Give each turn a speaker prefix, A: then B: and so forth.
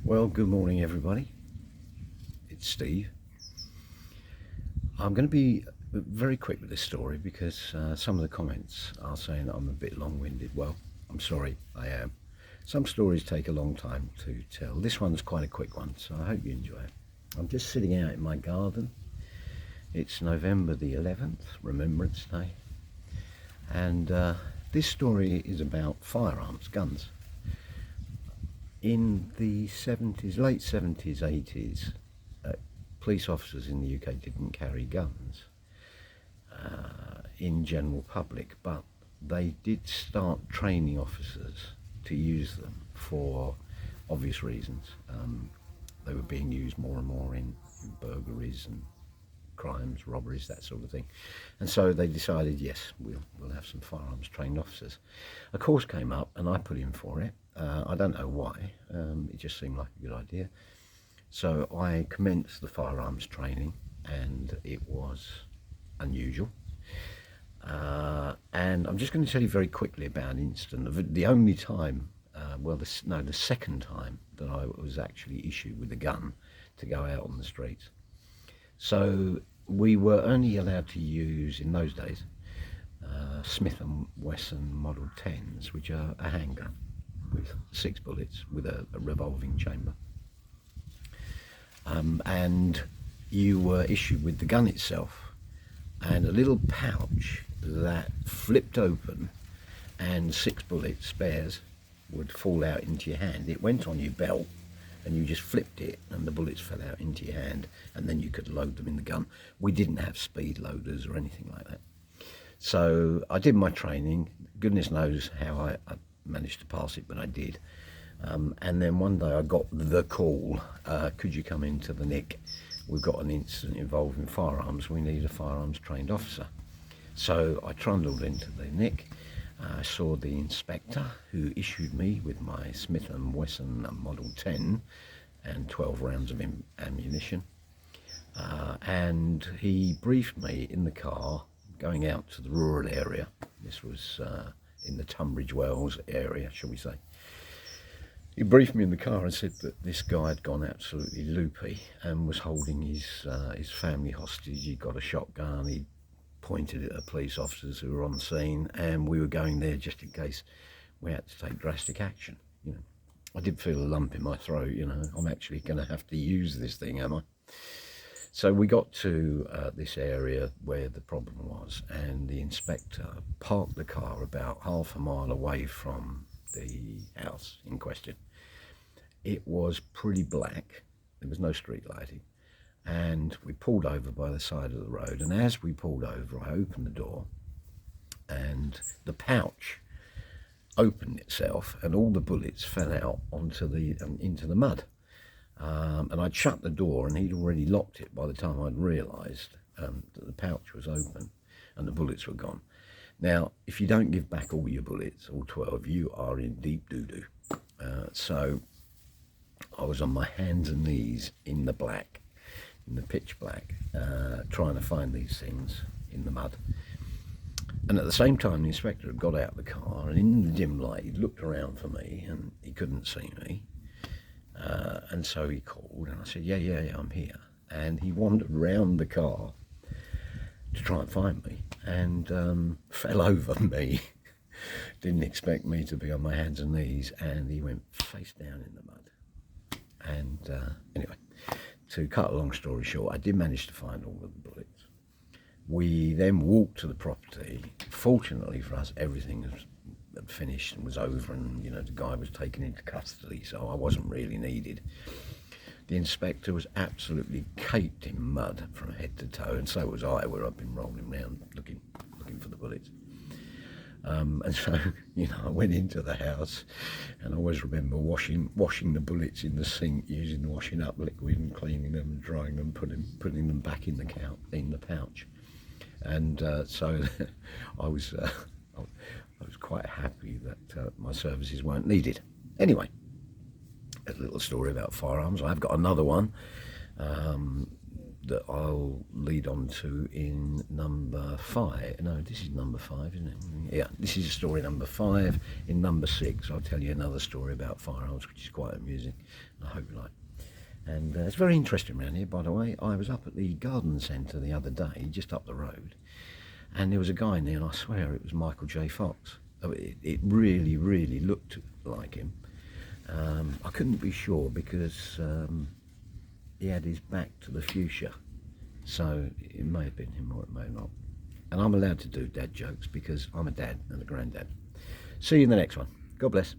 A: Well, good morning everybody. It's Steve. I'm going to be very quick with this story because some of the comments are saying that I'm a bit long-winded. Well, I'm sorry, I am. Some stories take a long time to tell. This one's quite a quick one, so I hope you enjoy it. I'm just sitting out in my garden. It's November the 11th, Remembrance Day. And this story is about firearms, guns. In the 70s, late 70s, 80s, police officers in the UK didn't carry guns in general public, but they did start training officers to use them for obvious reasons. They were being used more and more in burglaries and crimes, robberies, that sort of thing. And so they decided, yes, we'll have some firearms trained officers. A course came up and I put in for it. I don't know why, it just seemed like a good idea. So I commenced the firearms training and it was unusual. And I'm just going to tell you very quickly about an incident. The only time, the second time that I was actually issued with a gun to go out on the streets. So we were only allowed to use, in those days, Smith & Wesson Model 10s, which are a handgun with 6 bullets with a revolving chamber. And you were issued with the gun itself and a little pouch that flipped open and 6 bullet spares would fall out into your hand. It went on your belt and you just flipped it and the bullets fell out into your hand and then you could load them in the gun. We didn't have speed loaders or anything like that. So I did my training. Goodness knows how I managed to pass it, but I did. And then one day I got the call, could you come into the NIC? We've got an incident involving firearms. We need a firearms trained officer. So I trundled into the NIC. I saw the inspector who issued me with my Smith & Wesson Model 10 and 12 rounds of ammunition. And he briefed me in the car going out to the rural area. This was in the Tunbridge Wells area, shall we say. He briefed me in the car and said that this guy had gone absolutely loopy and was holding his family hostage. He'd got a shotgun, he pointed it at police officers who were on the scene, and we were going there just in case we had to take drastic action. You know, I did feel a lump in my throat, you know, I'm actually going to have to use this thing, am I? So we got to this area where the problem was, and the inspector parked the car about half a mile away from the house in question. It was pretty black, there was no street lighting, and we pulled over by the side of the road, and as we pulled over I opened the door and the pouch opened itself and all the bullets fell out into the mud. And I'd shut the door and he'd already locked it by the time I'd realised that the pouch was open and the bullets were gone. Now, if you don't give back all your bullets, all 12, you are in deep doo-doo. So I was on my hands and knees in the black, in the pitch black, trying to find these things in the mud. And at the same time, the inspector had got out of the car, and in the dim light, he looked around for me and he couldn't see me. And so he called and I said, yeah, I'm here. And he wandered around the car to try and find me and fell over me. Didn't expect me to be on my hands and knees, and he went face down in the mud. And anyway, to cut a long story short, I did manage to find all of the bullets. We then walked to the property. Fortunately for us, everything had finished and was over, and you know, the guy was taken into custody, so I wasn't really needed. The inspector was absolutely caked in mud from head to toe, and so was I, where I've been rolling around looking for the bullets. And so, you know, I went into the house, and I always remember washing the bullets in the sink, using the washing up liquid and cleaning them and drying them, putting them back in the pouch. And so I was quite happy that my services weren't needed. Anyway, a little story about firearms. I've got another one. that I'll lead on to in number 5. No, this is number 5, isn't it? Yeah, this is story number 5. In number 6, I'll tell you another story about firearms, which is quite amusing. I hope you like. And it's very interesting around here, by the way. I was up at the garden centre the other day, just up the road, and there was a guy in there, and I swear it was Michael J. Fox. It really, really looked like him. I couldn't be sure because he had his back to the fuchsia, so it may have been him or it may not. And I'm allowed to do dad jokes because I'm a dad and a granddad. See you in the next one. God bless.